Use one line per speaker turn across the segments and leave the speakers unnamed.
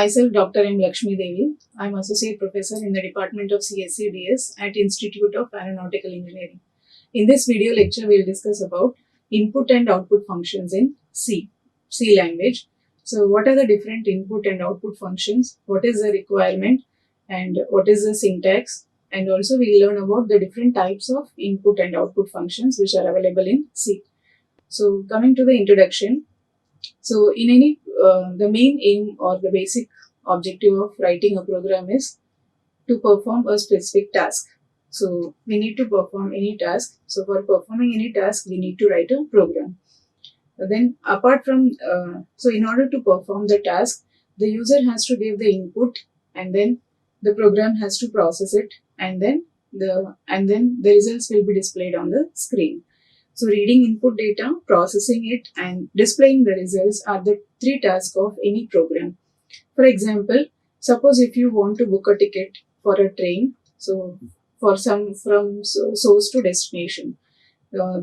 Myself, Dr. M. Laxmidevi. I am Associate Professor in the Department of CSCDS at Institute of Aeronautical Engineering. In this video lecture, we will discuss about input and output functions in C language. So, what are the different input and output functions? What is the requirement? And what is the syntax? And also, we will learn about the different types of input and output functions which are available in C. So, coming to the introduction. So, in any the main aim or the basic objective of writing a program is to perform a specific task. So, we need to perform any task. So, for performing any task, we need to write a program. Then, apart from so in order to perform the task, the user has to give the input, and then the program has to process it, and then the results will be displayed on the screen. So, reading input data, processing it, and displaying the results are the three tasks of any program. For example, suppose if you want to book a ticket for a train, so for some from source to destination,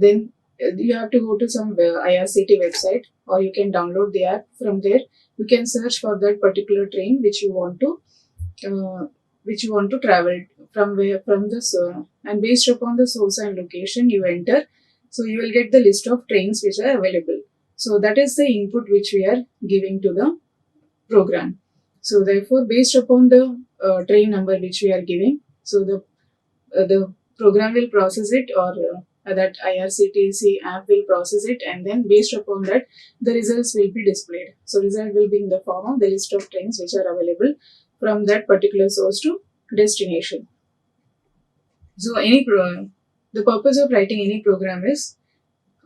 then you have to go to some IRCT website, or you can download the app. From there, you can search for that particular train which you want to travel from and based upon the source and location you enter. So you will get the list of trains which are available. So that is the input which we are giving to the program. So therefore, based upon the train number which we are giving, so the program will process it, or that IRCTC app will process it, and then based upon that, the results will be displayed. So result will be in the form of the list of trains which are available from that particular source to destination. So the purpose of writing any program is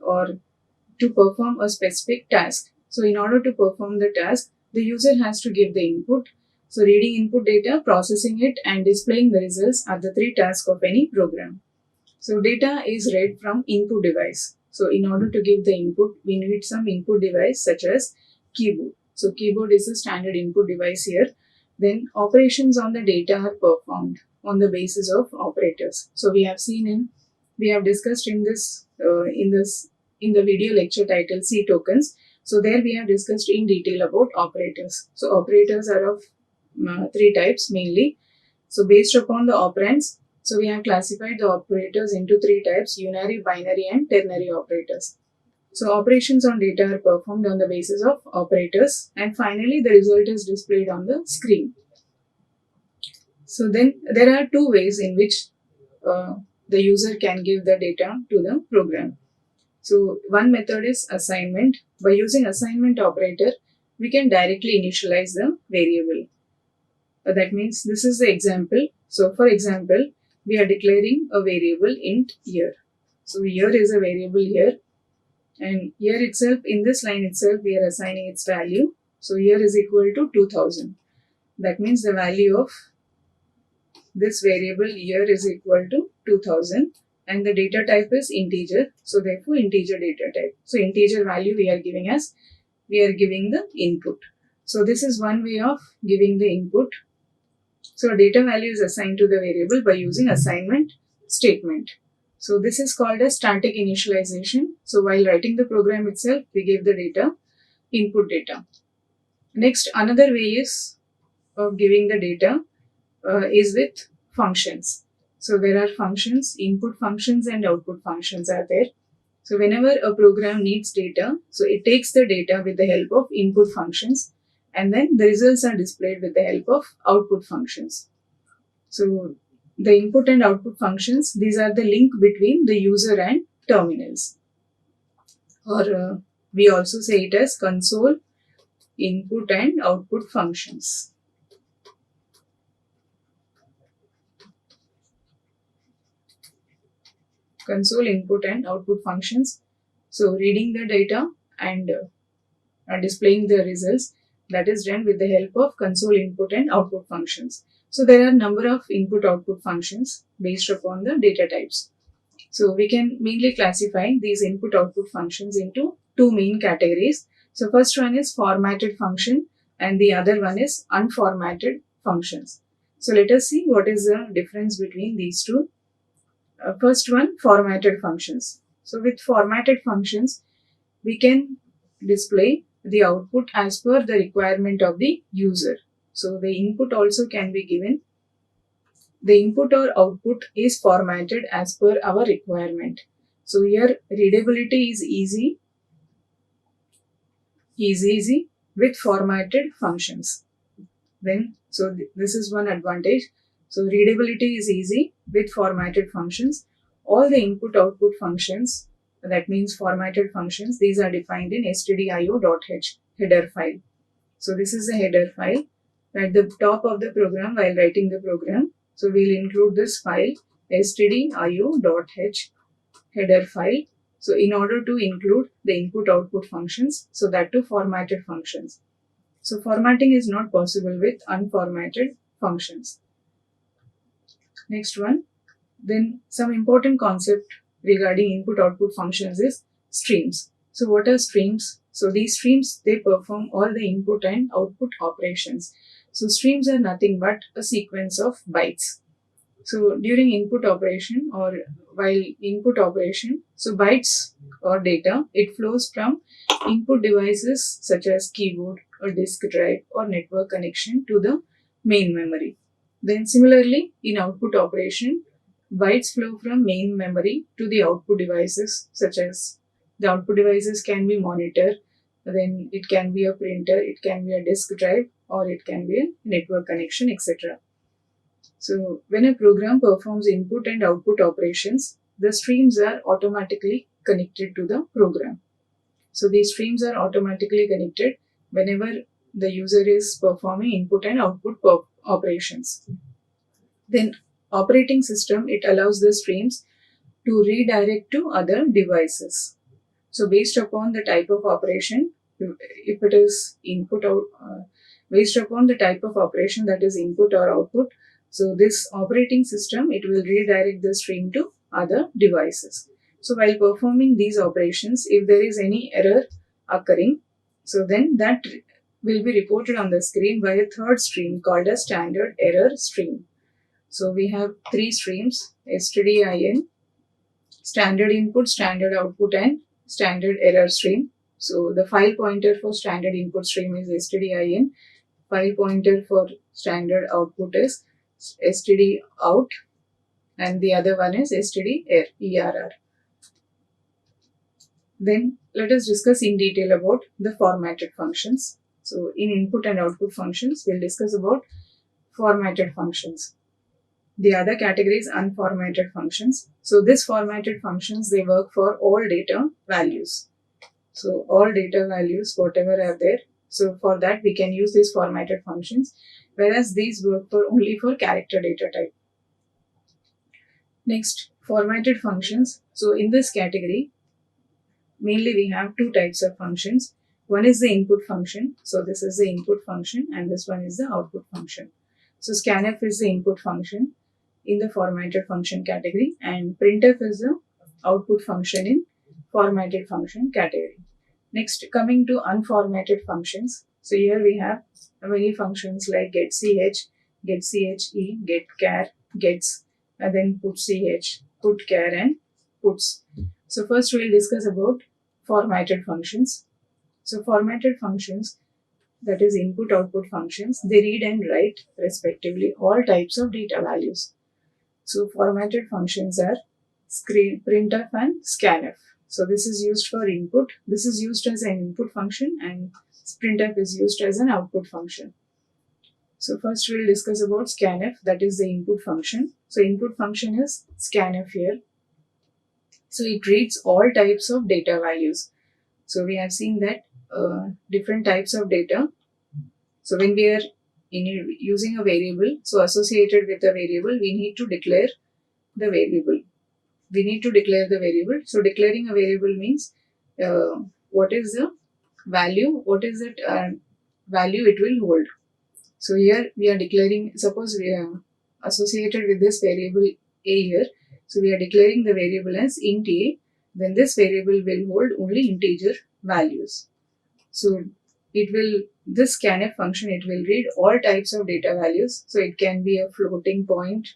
to perform a specific task. So in order to perform the task, the user has to give the input. So reading input data, processing it, and displaying the results are the three tasks of any program. So data is read from input device. So in order to give the input, we need some input device such as keyboard. So keyboard is a standard input device here. Then operations on the data are performed on the basis of operators. So we have discussed in the video lecture titled C tokens. So there we have discussed in detail about operators. So operators are of three types mainly. So based upon the operands, so we have classified the operators into three types: unary, binary, and ternary operators. So operations on data are performed on the basis of operators, and finally the result is displayed on the screen. So then there are two ways in which the user can give the data to the program. So one method is assignment. By using assignment operator, we can directly initialize the variable. That means this is the example. So for example, we are declaring a variable int year. So year is a variable here, and year itself, in this line itself, we are assigning its value. So year is equal to 2000. That means the value of this variable year is equal to 2000, and the data type is integer. So therefore integer data type. So integer value we are giving the input. So this is one way of giving the input. So data value is assigned to the variable by using assignment statement. So this is called as static initialization. So while writing the program itself, we give the input data. Next, another way of giving the data is with functions. So there are functions, input functions and output functions are there. So whenever a program needs data, so it takes the data with the help of input functions, and then the results are displayed with the help of output functions. So the input and output functions, these are the link between the user and terminals. Or we also say it as console input and output functions. Console input and output functions. So reading the data and displaying the results, that is done with the help of console input and output functions. So there are a number of input output functions based upon the data types. So we can mainly classify these input output functions into two main categories. So first one is formatted function, and the other one is unformatted functions. So let us see what is the difference between these two. First one, formatted functions. So with formatted functions, we can display the output as per the requirement of the user. So the input also can be given. The input or output is formatted as per our requirement. So here readability is easy with formatted functions. Then, so this is one advantage. So readability is easy with formatted functions. All the input output functions, that means formatted functions, these are defined in stdio.h header file. So this is a header file at the top of the program while writing the program. So we'll include this file stdio.h header file. So in order to include the input output functions, so that too formatted functions. So formatting is not possible with unformatted functions. Next one, then some important concept regarding input output functions is streams. So what are streams? So these streams, they perform all the input and output operations. So streams are nothing but a sequence of bytes. So during input operation or while input operation, so bytes or data, it flows from input devices such as keyboard or disk drive or network connection to the main memory. Then similarly in output operation, bytes flow from main memory to the output devices such as the output devices can be monitor, then it can be a printer, it can be a disk drive, or it can be a network connection, etc. So when a program performs input and output operations, the streams are automatically connected to the program. So these streams are automatically connected whenever the user is performing input and output operations. Then operating system, it allows the streams to redirect to other devices. So based upon the type of operation, if it is input out, based upon the type of operation that is input or output, so this operating system, it will redirect the stream to other devices. So while performing these operations, if there is any error occurring, so then that will be reported on the screen by a third stream called a standard error stream. So we have three streams, stdin, standard input, standard output, and standard error stream. So the file pointer for standard input stream is stdin, file pointer for standard output is stdout, and the other one is stderr. Then let us discuss in detail about the formatted functions. So in input and output functions, we'll discuss about formatted functions. The other category is unformatted functions. So this formatted functions, they work for all data values. So all data values, whatever are there. So for that we can use these formatted functions, whereas these work for only for character data type. Next, formatted functions. So in this category, mainly we have two types of functions. One is the input function. So this is the input function and this one is the output function. So scanf is the input function in the formatted function category and printf is the output function in formatted function category. Next, coming to unformatted functions. So here we have many functions like getch, getche, getchar, gets, and then putch, putchar, and puts. So first we'll discuss about formatted functions. So formatted functions, that is input output functions, they read and write respectively all types of data values. So formatted functions are printf and scanf. So this is used for input. This is used as an input function and printf is used as an output function. So first we'll discuss about scanf, that is the input function. So input function is scanf here. So it reads all types of data values. So we have seen that different types of data. So when we are using a variable, so associated with a variable, we need to declare the variable. So declaring a variable means what is the value, what is it value it will hold. So here we are declaring, suppose we are associated with this variable a here. So we are declaring the variable as int a, then this variable will hold only integer values. So this scanf function, it will read all types of data values. So it can be a floating point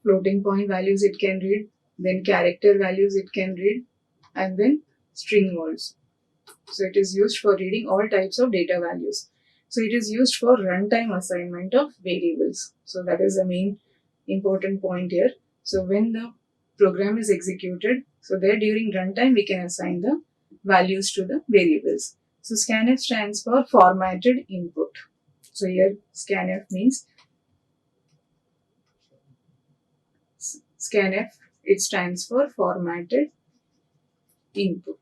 values it can read, then character values it can read, and then string also. So it is used for reading all types of data values. So it is used for runtime assignment of variables. So that is the main important point here. So when the program is executed, so there during runtime we can assign the values to the variables. So scanf stands for formatted input. So here scanf means scanf, it stands for formatted input.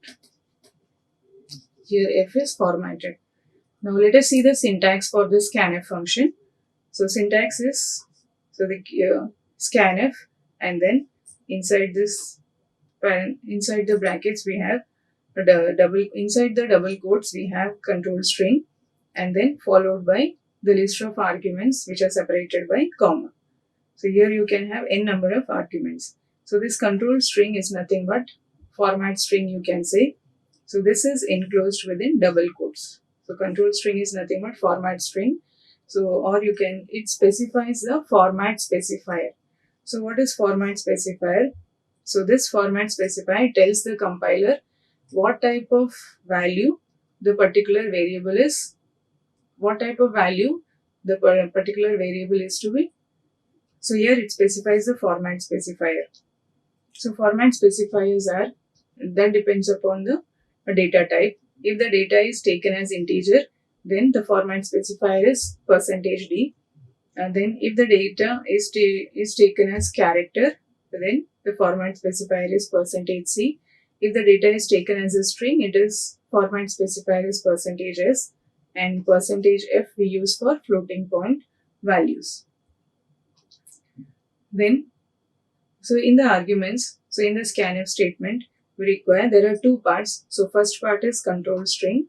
Here F is formatted. Now let us see the syntax for the scanf function. So syntax is, so the scanf, and then inside this inside the brackets we have inside the double quotes we have control string, and then followed by the list of arguments which are separated by comma. So here you can have n number of arguments. So this control string is nothing but format string, you can say. So this is enclosed within double quotes. So control string is nothing but format string. So, or you can, it specifies the format specifier. So what is format specifier? So this format specifier tells the compiler what type of value the particular variable is, what type of value the particular variable is to be. So here it specifies the format specifier. So format specifiers are, that depends upon the data type. If the data is taken as integer, then the format specifier is %d. And then if the data is taken as character, then the format specifier is %c. If the data is taken as a string, it is format specifier is %s, and %f we use for floating point values. Then, so in the arguments, so in the scanf statement, we require, there are two parts. So first part is control string.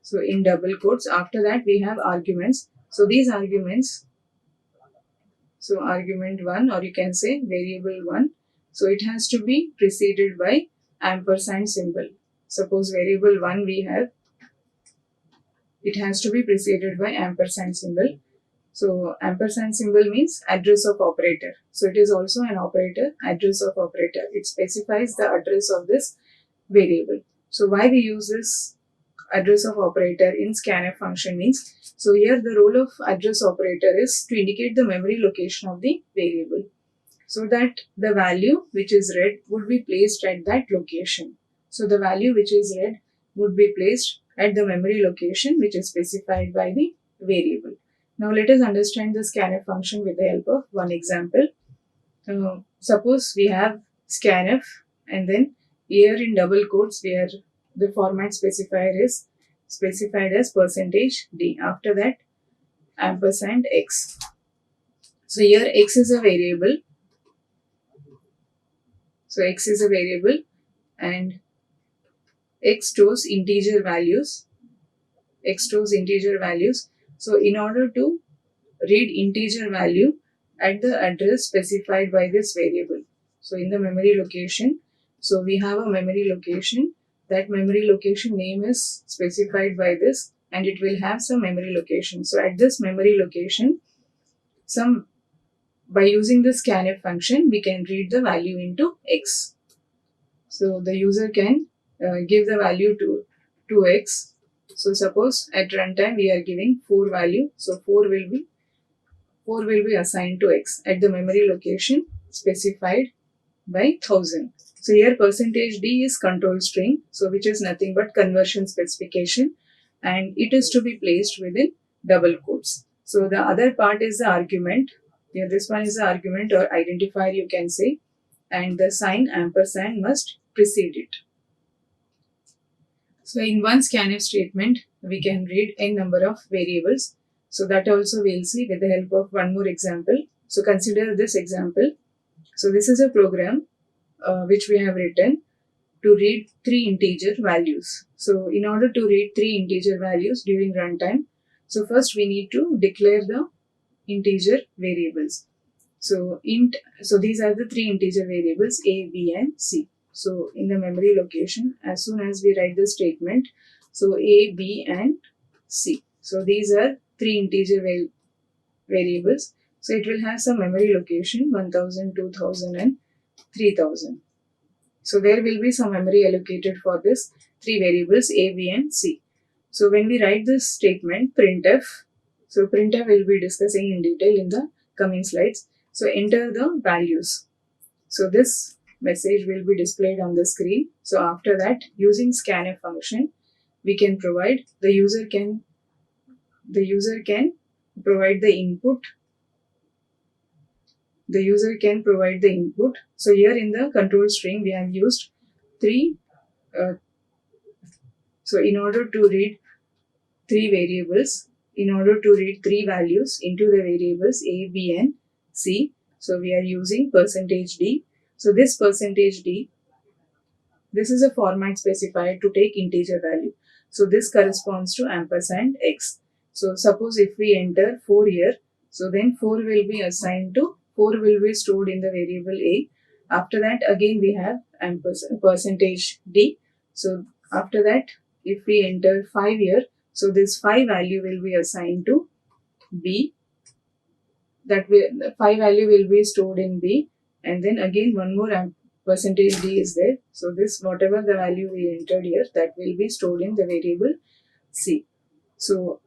So in double quotes, after that we have arguments. So these arguments, so argument 1, or you can say variable 1, so it has to be preceded by ampersand symbol. Suppose variable 1 we have, it has to be preceded by ampersand symbol. So ampersand symbol means address of operator. So it is also an operator, address of operator. It specifies the address of this variable. So why we use this address of operator in scanf function means, so here the role of address operator is to indicate the memory location of the variable, so that the value which is read would be placed at that location. So the value which is read would be placed at the memory location which is specified by the variable. Now let us understand the scanf function with the help of one example. Suppose we have scanf, and then here in double quotes where the format specifier is specified as %d. After that ampersand x. So here x is a variable. So x is a variable and x stores integer values. X stores integer values. So in order to read integer value at the address specified by this variable, so in the memory location, so we have a memory location. That memory location name is specified by this, and it will have some memory location. So at this memory location, by using the scanf function, we can read the value into x. So the user can give the value to x. So suppose at runtime we are giving 4 value. So 4 will be assigned to x at the memory location specified by 1000. So here %d is control string, so which is nothing but conversion specification, and it is to be placed within double quotes. So the other part is the argument. Here this one is the argument or identifier, you can say, and the sign ampersand must precede it. So in one scanf statement, we can read n number of variables. So that also we'll see with the help of one more example. So consider this example. So this is a program which we have written to read 3 integer values. So in order to read 3 integer values during runtime, so first we need to declare the integer variables. So these are the 3 integer variables A, B and C. So in the memory location, as soon as we write the statement, so A, B and C. So these are 3 integer variables. So it will have some memory location 1000, 2000 and 3000. So there will be some memory allocated for this three variables A, B and C. So when we write this statement printf, so printf will be discussing in detail in the coming slides. So enter the values. So this message will be displayed on the screen. So after that, using scanf function, we can provide the user can provide the input. The user can provide the input. So here in the control string, we have used three. So in order to read three variables, in order to read three values into the variables A, B and C, so we are using %d. So this %d, this is a format specifier to take integer value. So this corresponds to ampersand x. So suppose if we enter 4 here, so then 4 will be assigned to, 4 will be stored in the variable A. After that again we have %d. So after that if we enter 5 here, so this 5 value will be assigned to B. That will, the 5 value will be stored in B, and then again one more %d is there. So this whatever the value we entered here, that will be stored in the variable C. So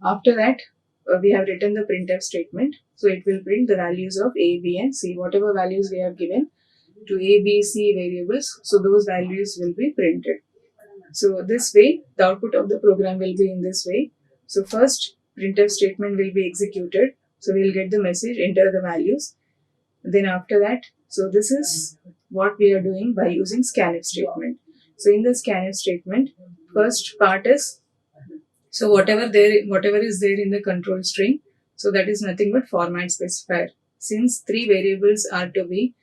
after that we have written the printf statement. So it will print the values of A, B and C. Whatever values we have given to A, B, C variables, so those values will be printed. So this way the output of the program will be in this way. So first printf statement will be executed. So we'll get the message, enter the values. Then after that, so this is what we are doing by using scanf statement. So in the scanf statement, first part is, so whatever is there in the control string, so that is nothing but format specifier. Since three variables are to be,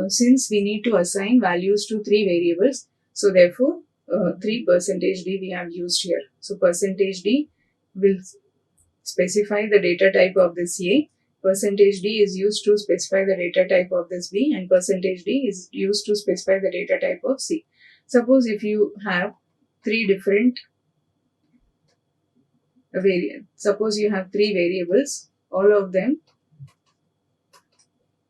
since we need to assign values to three variables, so therefore 3%d we have used here. So %d will specify the data type of this A, %d is used to specify the data type of this B, and %d is used to specify the data type of C. Suppose if you have three different suppose you have three variables, all of them,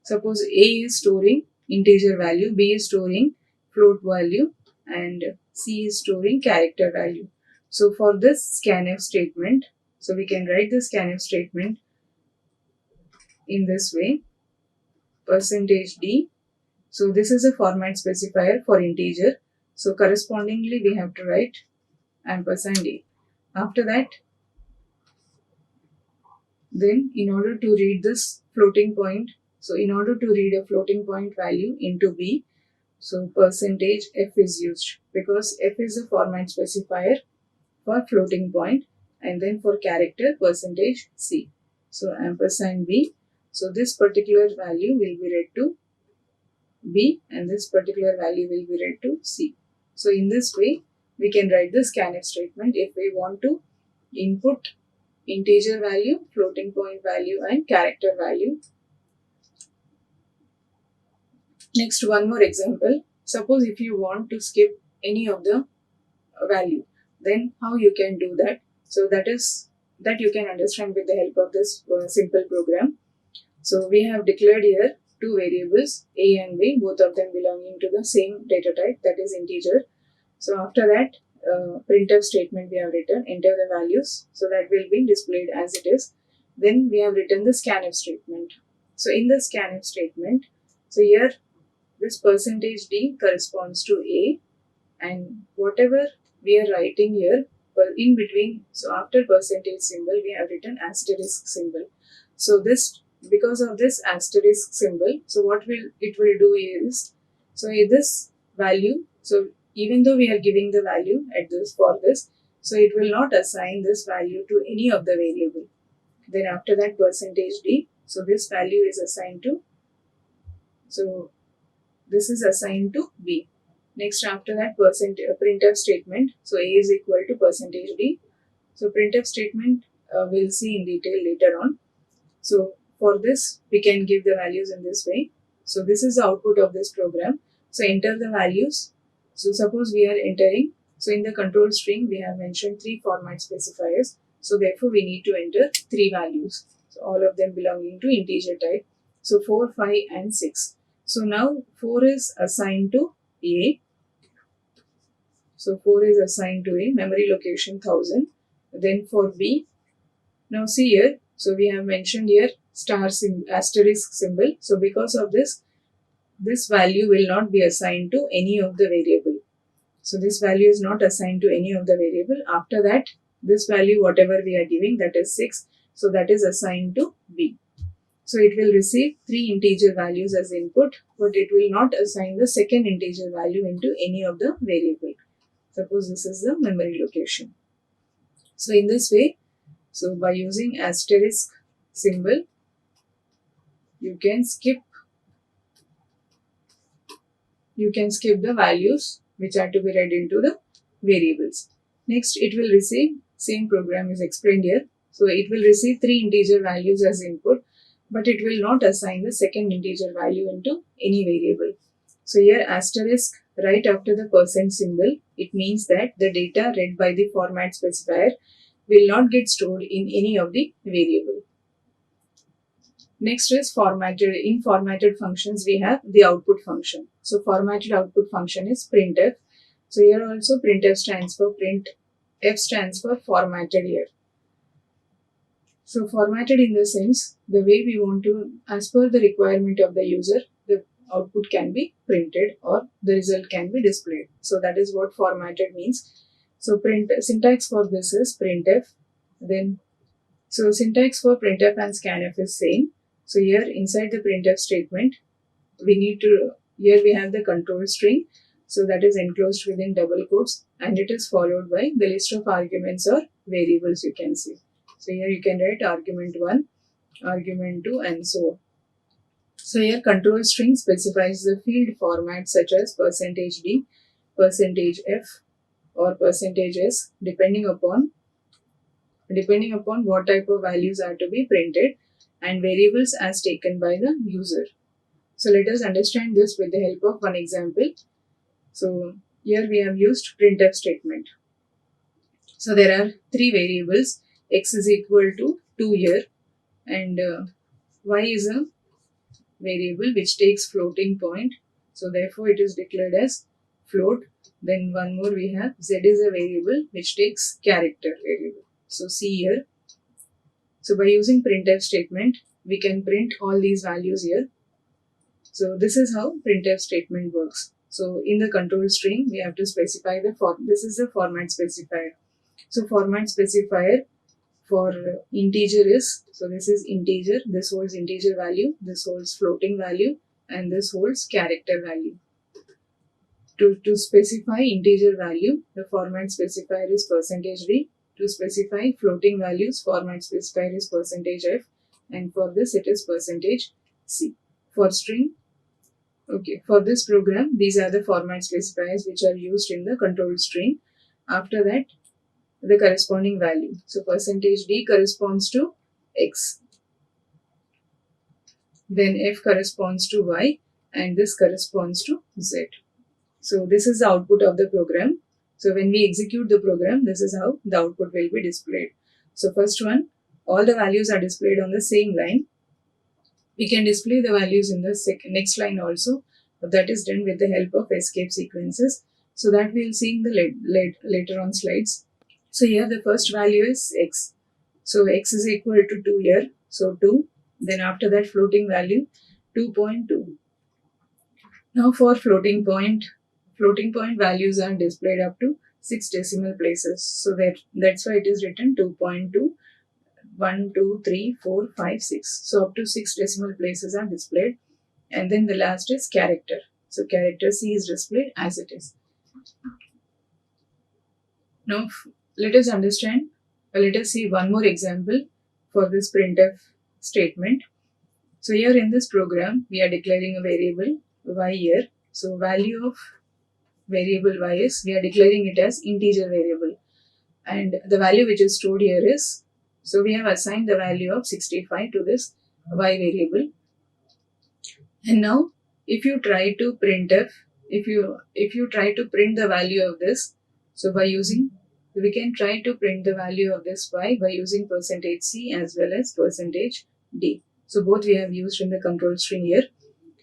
suppose A is storing integer value, B is storing float value, and C is storing character value. So for this scanf statement, so we can write the scanf statement in this way, %d. So this is a format specifier for integer. So correspondingly we have to write %d. After that, then in order to read this floating point, so in order to read a floating point value into B, so %f is used, because f is a format specifier for floating point, and then for character %c. So %b. So this particular value will be read to B, and this particular value will be read to C. So in this way we can write the scanf statement if we want to input integer value, floating point value and character value. Next, one more example. Suppose if you want to skip any of the value, then how you can do that? So that you can understand with the help of this simple program. So we have declared here two variables A and B, both of them belonging to the same data type, that is integer. So after that printf statement we have written, enter the values, so that will be displayed as it is. Then we have written the scanf statement. So in the scanf statement, so here this %d corresponds to A, and whatever we are writing here, in between, so after percentage symbol we have written asterisk symbol. So this, because of this asterisk symbol, so what it will do is, so this value, so even though we are giving the value at this for this, so it will not assign this value to any of the variable. Then after that %d, so this value is assigned to, so this is assigned to B. Next, after that printf statement, so A is equal to %d. So printf statement we'll see in detail later on. So for this we can give the values in this way. So this is the output of this program. So enter the values. So suppose we are entering, so in the control string we have mentioned three format specifiers. So therefore we need to enter three values. So all of them belonging to integer type. So 4, 5 and 6. So now 4 is assigned to A. So 4 is assigned to A, memory location 1000. Then for B, now see here, so we have mentioned here asterisk symbol. So because of this, this value will not be assigned to any of the variable. So this value is not assigned to any of the variable. After that, this value, whatever we are giving, that is 6. So that is assigned to B. So it will receive 3 integer values as input, but it will not assign the second integer value into any of the variable. Suppose this is the memory location. So in this way, so by using asterisk symbol, you can skip the values which are to be read into the variables. Next, it will receive, same program is explained here. So it will receive 3 integer values as input, but it will not assign the second integer value into any variable. So here asterisk right after the percent symbol, it means that the data read by the format specifier will not get stored in any of the variable. Next is formatted. In formatted functions, we have the output function. So formatted output function is printf. So here also printf stands for print. F stands for formatted here. So formatted in the sense, the way we want to, as per the requirement of the user, the output can be printed or the result can be displayed. So that is what formatted means. So syntax for this is printf. Then, so syntax for printf and scanf is same. So here inside the printf statement, here we have the control string. So that is enclosed within double quotes and it is followed by the list of arguments or variables you can see. So here you can write argument 1, argument 2 and so on. So here control string specifies the field format such as %d, %f or %s depending upon what type of values are to be printed and variables as taken by the user. So let us understand this with the help of one example. So here we have used printf statement. So there are 3 variables, x is equal to 2 here and y is a variable which takes floating point. So therefore it is declared as float. Then one more we have z is a variable which takes character variable. So see here. So by using printf statement, we can print all these values here. So this is how printf statement works. So in the control string, we have to specify this is the format specifier. So format specifier for integer is, so this is integer, this holds integer value, this holds floating value and this holds character value. To specify integer value, the format specifier is %d. To specify floating values, format specifier is %f and for this it is %c. For string, okay, for this program, these are the format specifiers which are used in the control string. After that, the corresponding value. So %d corresponds to x. Then f corresponds to y and this corresponds to z. So this is the output of the program. So when we execute the program, this is how the output will be displayed. So first one, all the values are displayed on the same line. We can display the values in the next line also, but that is done with the help of escape sequences. So that we'll see in the later on slides. So here the first value is x. So x is equal to 2 here. So 2. Then after that floating value 2.2. Now for floating point values are displayed up to 6 decimal places. So that's why it is written 2.2, 1, 2, 3, 4, 5, 6. So up to 6 decimal places are displayed. And then the last is character. So character C is displayed as it is. Now let us see one more example for this printf statement. So here in this program, we are declaring a variable y here. So value of variable y is, we are declaring it as integer variable. And the value which is stored here is, so we have assigned the value of 65 to this y variable. And now if you try to printf, if you try to print the value of this, so we can try to print the value of this y by using %c as well as %d. So both we have used in the control string here.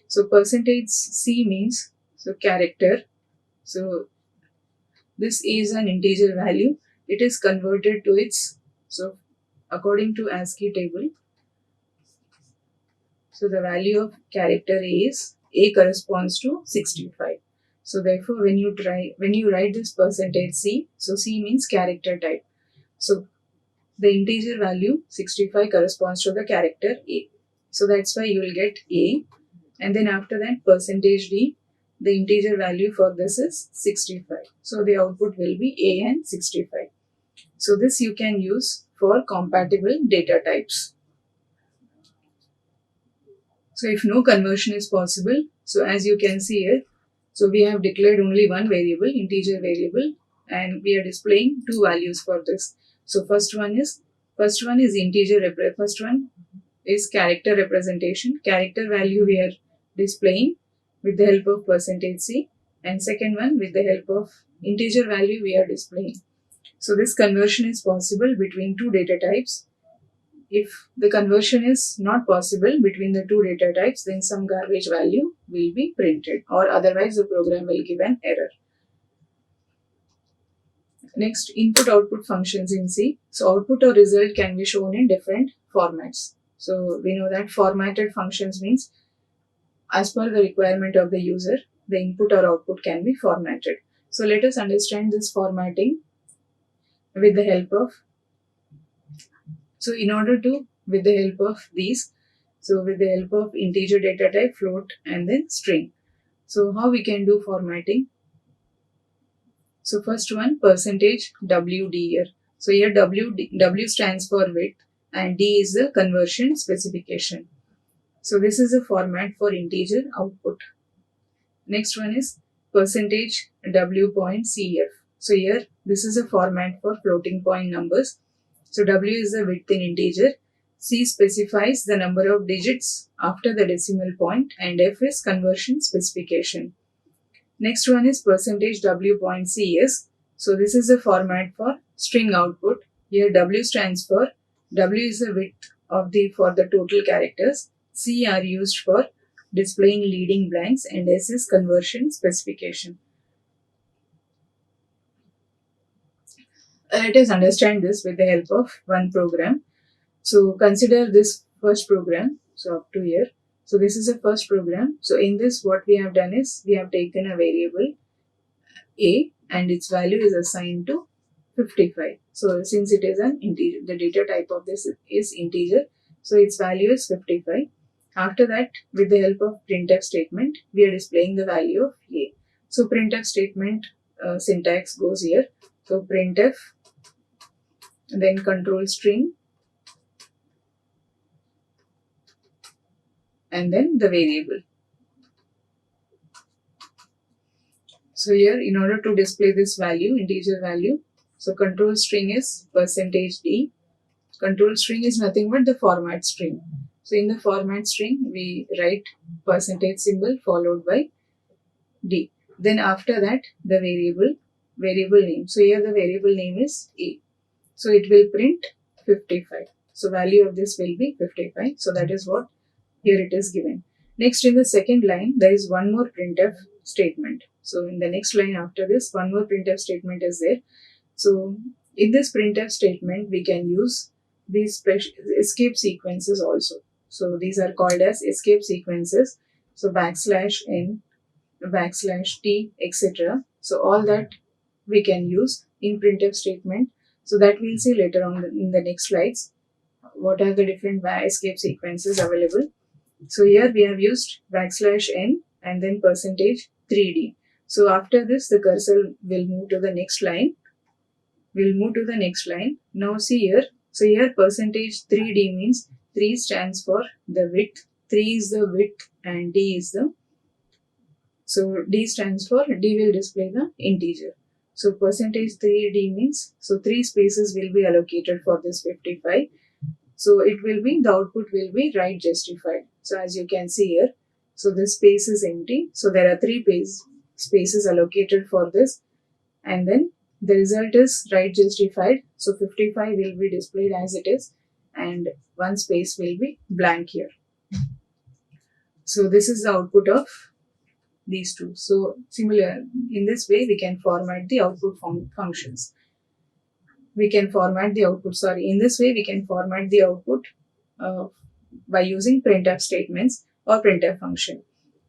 So %c means, so character, So this is an integer value. It is converted to its, so according to ASCII table, so the value of character A corresponds to 65. So therefore when you write this percentage C, so C means character type. So the integer value 65 corresponds to the character A. So that's why you will get A, and then after that percentage D, the integer value for this is 65. So the output will be A and 65. So this you can use for compatible data types. So if no conversion is possible, so as you can see here, so we have declared only one variable, integer variable, and we are displaying two values for this. So first one is first one is character representation. Character value we are displaying with the help of percentage C, and second one with the help of integer value we are displaying. So this conversion is possible between two data types. If the conversion is not possible between the two data types, then some garbage value will be printed, or otherwise the program will give an error. Next, input output functions in C. So output or result can be shown in different formats. So we know that formatted functions means as per the requirement of the user, the input or output can be formatted. So let us understand this formatting with the help of, so in order to, with the help of these, so with the help of integer data type, float, and then string. So how we can do formatting? So first one, percentage WD here. So here W stands for width and D is the conversion specification. So this is a format for integer output. Next one is percentage W point CF. So here this is a format for floating point numbers. So W is the width in integer. C specifies the number of digits after the decimal point, and F is conversion specification. Next one is percentage W point CS. So this is a format for string output. Here W stands for, W is the width of for the total characters. C are used for displaying leading blanks, and S is conversion specification. Let us understand this with the help of one program. So consider this first program. So up to here. So this is the first program. So in this what we have done is we have taken a variable A and its value is assigned to 55. So since it is an integer, the data type of this is integer. So its value is 55. After that, with the help of printf statement, we are displaying the value of A. So printf statement syntax goes here. So printf, then control string, and then the variable. So here, in order to display this value, integer value, so control string is percentage D. Control string is nothing but the format string. So in the format string, we write percentage symbol followed by D. Then after that, the variable name. So here the variable name is A. So it will print 55. So value of this will be 55. So that is what here it is given. Next, in the second line, there is one more printf statement. So in the next line after this, one more printf statement is there. So in this printf statement, we can use these special escape sequences also. So these are called as escape sequences. So \n, \t, etc. So all that we can use in printf statement. So that we'll see later on in the next slides. What are the different escape sequences available? So here we have used \n and then percentage 3D. So after this, the cursor will move to the next line. Now see here. So here percentage 3D means 3 stands for the width. 3 is the width and D is the, so D stands for, D will display the integer. So percentage 3D means, so 3 spaces will be allocated for this 55. So it will be, the output will be right justified. So as you can see here, so this space is empty. So there are 3 spaces allocated for this, and then the result is right justified. So 55 will be displayed as it is, and 1 space will be blank here. So this is the output of these two. So similar, in this way we can format the output functions. We can format the output, in this way we can format the output uh, by using printf statements or printf function.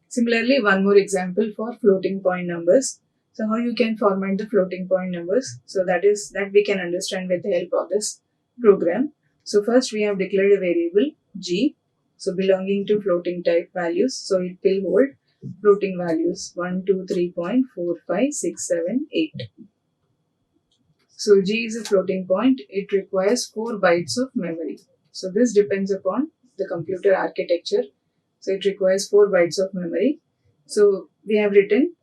Similarly, one more example for floating point numbers. So how you can format the floating point numbers? So that we can understand with the help of this program. So first we have declared a variable g, so belonging to floating type values. So it will hold floating values 1, 2, 3.4567, 8. So g is a floating point. It requires 4 bytes of memory. So this depends upon the computer architecture. So it requires 4 bytes of memory. So we have written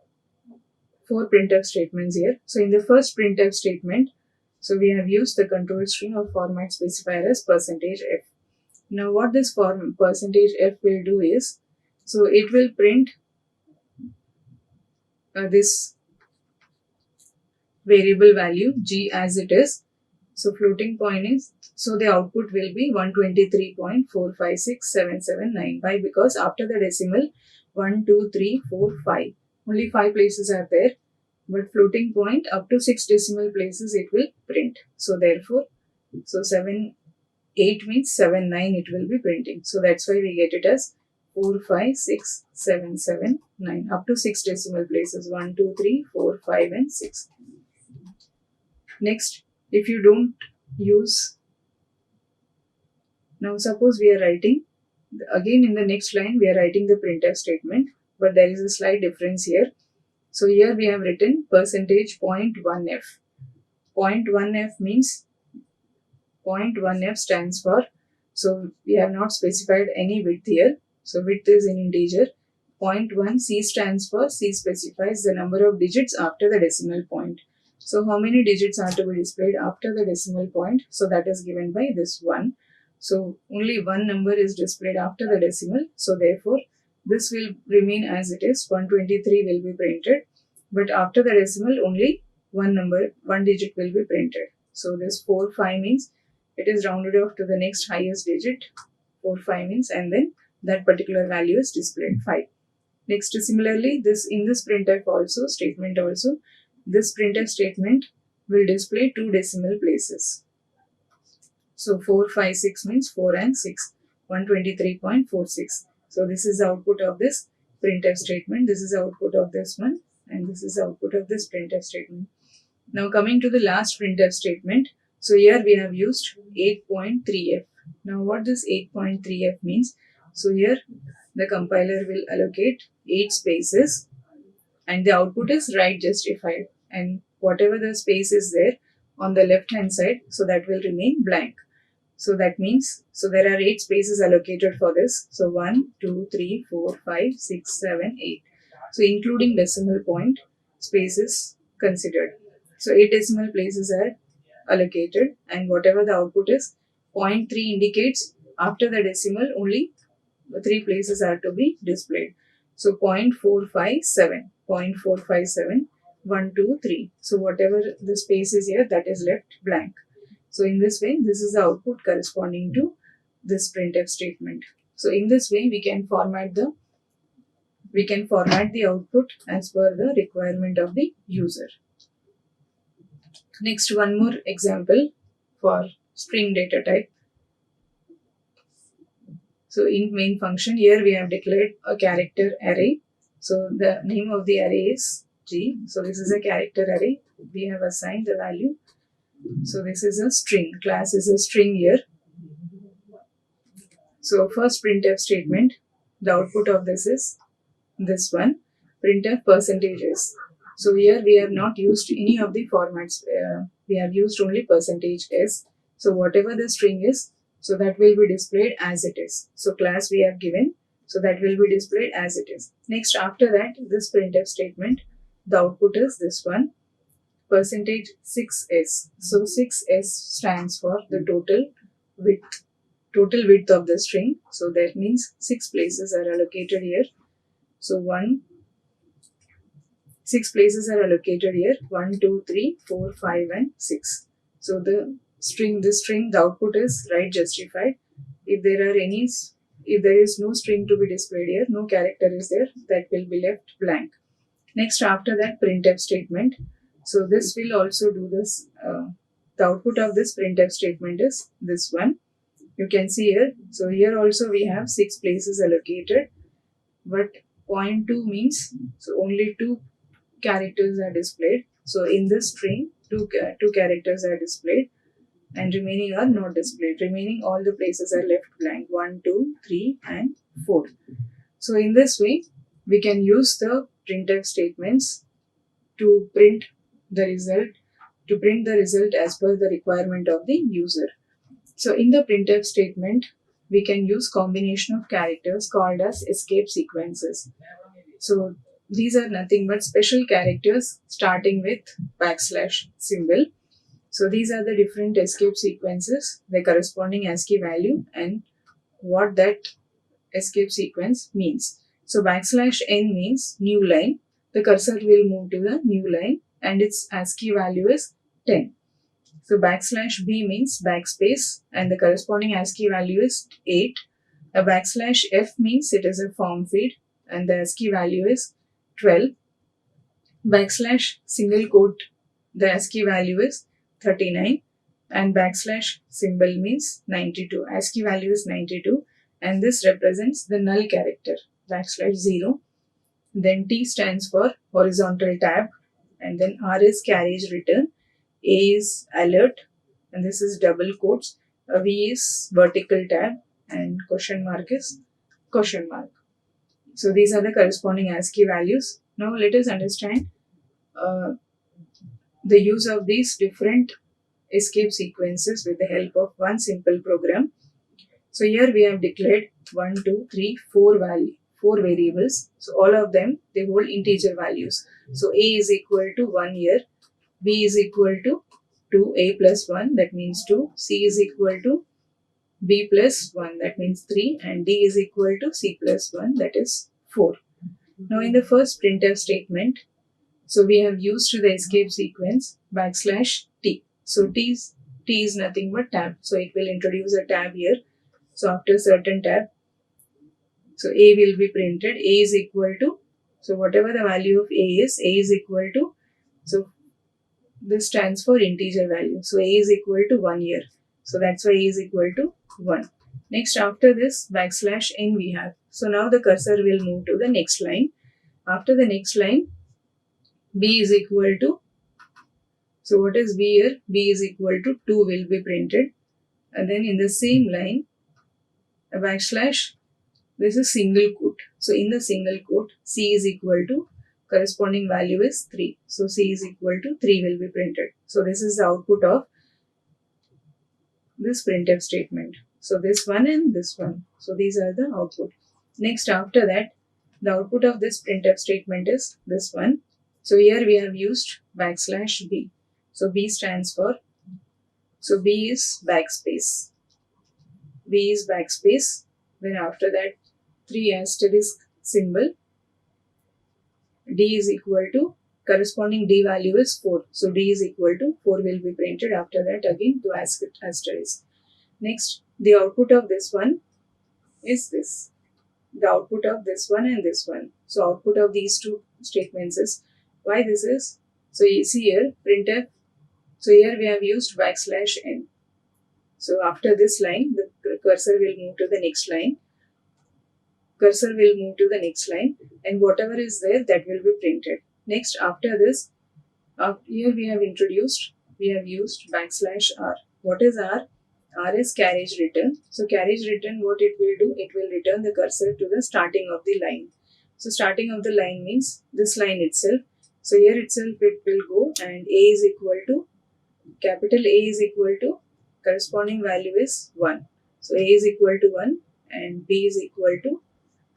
4 printf statements here. So in the first printf statement, so we have used the control string or format specifier as %f. Now what this %f will do is, so it will print this variable value g as it is. So floating point is, so the output will be 123.456779. Why? Because after the decimal 1, 2, 3, 4, 5, only 5 places are there, but floating point up to 6 decimal places it will print. So therefore, so 7, 8 means 7, 9 it will be printing. So that's why we get it as 45779 up to 6 decimal places, 1, 2, 3, 4, 5 and 6. Next, if you don't use, now suppose we are writing, again in the next line we are writing the printf statement, but there is a slight difference here. So here we have written %.1f. .1f means, .1f stands for, so we have not specified any width here. So width is in integer. 0.1 C stands for, C specifies the number of digits after the decimal point. So how many digits are to be displayed after the decimal point? So that is given by this 1. So only one number is displayed after the decimal. So therefore this will remain as it is. 123 will be printed, but after the decimal only one digit will be printed. So this 4, 5 means it is rounded off to the next highest digit. 4, 5 means, and then that particular value is displayed 5. Next, similarly, in this printf statement also, this printf statement will display 2 decimal places. So 4, 5, 6 means 4 and 6, 123.46. So this is the output of this printf statement. This is the output of this one, and this is the output of this printf statement. Now coming to the last printf statement. So here we have used 8.3f. Now what this 8.3f means? So here the compiler will allocate 8 spaces and the output is write justified, and whatever the space is there on the left hand side, so that will remain blank. So that means, so there are 8 spaces allocated for this. So 1, 2, 3, 4, 5, 6, 7, 8. So including decimal point spaces considered. So 8 decimal places are allocated, and whatever the output is, 0.3 indicates after the decimal only 3 places are to be displayed. So 0.457, 0.457, 1, 2, 3. So whatever the space is here, that is left blank. So in this way, this is the output corresponding to this printf statement. So in this way, we can format the output as per the requirement of the user. Next, one more example for string data type. So in main function, here we have declared a character array. So the name of the array is G. So this is a character array. We have assigned the value. So this is a string. Class is a string here. So first printf statement, the output of this is this one, printf %s. So here we have not used any of the formats. We have used only %s. So whatever the string is, so that will be displayed as it is. So class we have given, so that will be displayed as it is. Next, after that, this printf statement, the output is this one, %6s. So 6s stands for the total width of the string. So that means 6 places are allocated here. So 6 places are allocated here, 1, 2, 3, 4, 5 and 6. So the output is write justified. If there are any if there is no string to be displayed here, no character is there, that will be left blank. Next, after that, printf statement. So this will also do this. The output of this printf statement is this one. You can see here. So here also we have 6 places allocated, but point 2 means so only 2 characters are displayed. So in this string, two characters are displayed, and remaining are not displayed. Remaining all the places are left blank. 1, 2, 3, and 4. So in this way, we can use the printf statements to print the result as per the requirement of the user. So in the printf statement, we can use combination of characters called as escape sequences. So these are nothing but special characters starting with backslash symbol. So these are the different escape sequences, the corresponding ASCII value, and what that escape sequence means. So backslash n means new line. The cursor will move to the new line and its ASCII value is 10. So backslash b means backspace and the corresponding ASCII value is 8. A backslash f means it is a form feed and the ASCII value is 12. Backslash single quote, the ASCII value is 39, and backslash symbol means 92. ASCII value is 92, and this represents the null character, backslash 0. Then T stands for horizontal tab, and then R is carriage return, A is alert, and this is double quotes, V is vertical tab, and question mark is question mark. So these are the corresponding ASCII values. Now let us understand the use of these different escape sequences with the help of one simple program. So here we have declared 1, 2, 3, 4 variables. So all of them, they hold integer values. So A is equal to 1 here, B is equal to 2, A plus 1, that means 2, C is equal to B plus 1, that means 3, and D is equal to C plus 1, that is 4. Now in the first printf statement, so we have used the escape sequence backslash T. So T is nothing but tab. So it will introduce a tab here. So after certain tab, so A will be printed. A is equal to, so whatever the value of A is equal to, so this stands for integer value. So A is equal to 1 here. So that's why A is equal to 1. Next, after this backslash n we have. So now the cursor will move to the next line. After the next line, B is equal to, so what is B here? B is equal to 2 will be printed. And then in the same line, a backslash, this is single quote. So in the single quote, C is equal to, corresponding value is 3. So C is equal to 3 will be printed. So this is the output of this printf statement. So this one and this one. So these are the output. Next, after that, the output of this printf statement is this one. So here we have used backslash B. So B stands for, so B is backspace. B is backspace. Then after that, 3 asterisk symbol. D is equal to, corresponding D value is 4. So D is equal to 4 will be printed. After that, again 2 asterisk. Next, the output of this one is this. The output of this one and this one. So output of these two statements is, why this is, so you see here printf. So here we have used backslash n. So after this line, the cursor will move to the next line. Cursor will move to the next line, and whatever is there, that will be printed. Next, after this, here we have used backslash r. What is r? R is carriage return. So carriage return, what it will do? It will return the cursor to the starting of the line. So starting of the line means this line itself. So here itself it will go, and A is equal to, capital A is equal to, corresponding value is 1. So A is equal to 1 and B is equal to,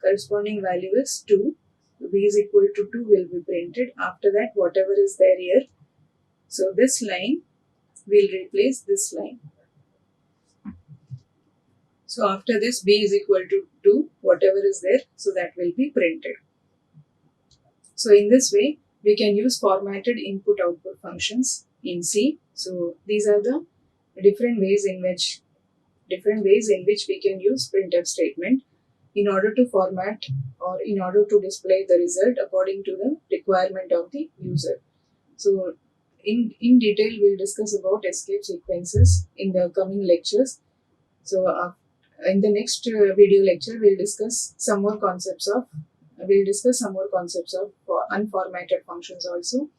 corresponding value is 2. B is equal to 2 will be printed. After that, whatever is there here, so this line will replace this line. So after this, B is equal to 2, whatever is there, so that will be printed. So in this way, we can use formatted input-output functions in C. So these are the different ways in which we can use printf statement. in order to format or in order to display the result according to the requirement of the user. So in detail, we'll discuss about escape sequences in the coming lectures. So in the next video lecture, we'll discuss some more concepts of unformatted functions also.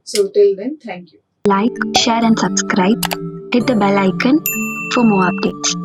So till then, thank you.
Like, share and subscribe. Hit the bell icon for more updates.